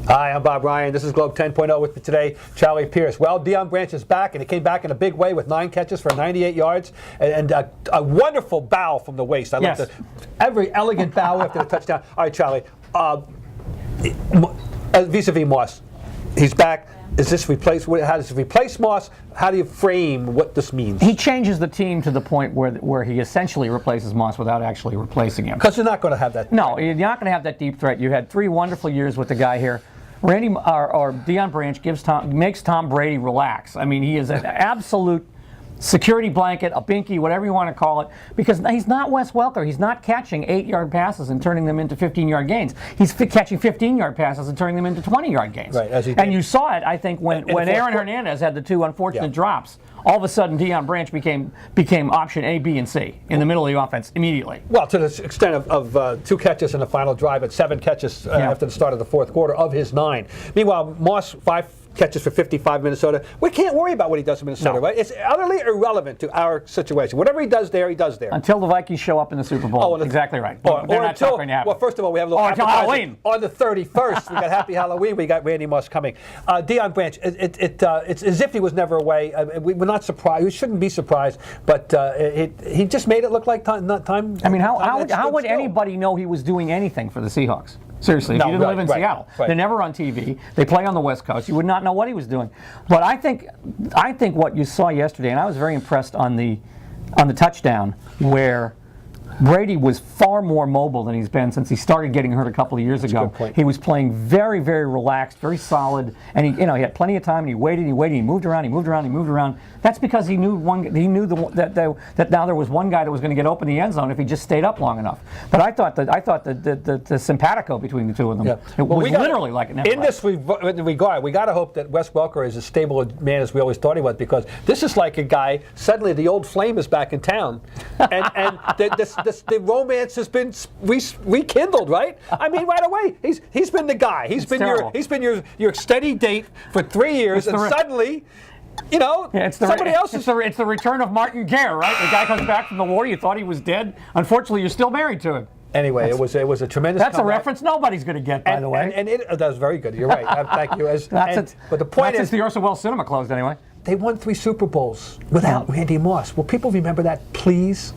Hi, I'm Bob Ryan. This is Globe 10.0 with me today, Charlie Pierce. Well, Deion Branch is back, and he came back in a big way with 9 catches for 98 yards and a wonderful bow from the waist. I love every elegant bow after the touchdown. All right, Charlie, vis-a-vis Moss, he's back. Is this how does it replace Moss? How do you frame what this means? He changes the team to the point where he essentially replaces Moss without actually replacing him. Because you're not going to have that. No, you're not going to have that deep threat. You had 3 wonderful years with the guy here. Deion Branch makes Tom Brady relax. I mean, he is an absolute security blanket, a binky, whatever you want to call it, because he's not Wes Welker. He's not catching 8-yard passes and turning them into 15-yard gains. He's catching 15-yard passes and turning them into 20-yard gains. Right, and you saw it, I think, when Aaron Hernandez had the 2 unfortunate drops. All of a sudden, Deion Branch became option A, B, and C in the middle of the offense immediately. Well, to the extent of 2 catches in the final drive and 7 catches after the start of the fourth quarter of his 9. Meanwhile, Moss, 5 catches for 55 Minnesota. We can't worry about what he does in Minnesota, right? It's utterly irrelevant to our situation. Whatever he does there, he does there. Until the Vikings show up in the Super Bowl. Exactly right. They're not going to happen. Well, first of all, we have a little until Halloween. On the 31st, we got Happy Halloween. We got Randy Moss coming. Deion Branch, it's as if he was never away. We're not surprised. We shouldn't be surprised, but he just made it look like time. I mean, how would anybody know he was doing anything for the Seahawks? Seriously, if you didn't live in Seattle. They're never on TV. They play on the West Coast. You would not know what he was doing. But I think what you saw yesterday, and I was very impressed on the touchdown where Brady was far more mobile than he's been since he started getting hurt a couple of years ago. He was playing very, very relaxed, very solid, and he had plenty of time. And he waited, he moved around. That's because he knew that now there was one guy that was going to get open the end zone if he just stayed up long enough. But I thought the simpatico between the two of them, it was literally like an in this regard, we got to hope that Wes Welker is as stable a man as we always thought he was, because this is like a guy. Suddenly, the old flame is back in town, and the romance has been rekindled, right? I mean, right away, he's been the guy. He's been your steady date for 3 years, and suddenly, somebody else is. It's the return of Martin Gare, right? The guy comes back from the war. You thought he was dead. Unfortunately, you're still married to him. Anyway, it was a tremendous. That's a reference nobody's going to get, by the way. And that was very good. You're right. Thank you. But the point is, the Orson Welles Cinema closed anyway. They won 3 Super Bowls without Randy Moss. Will people remember that, please?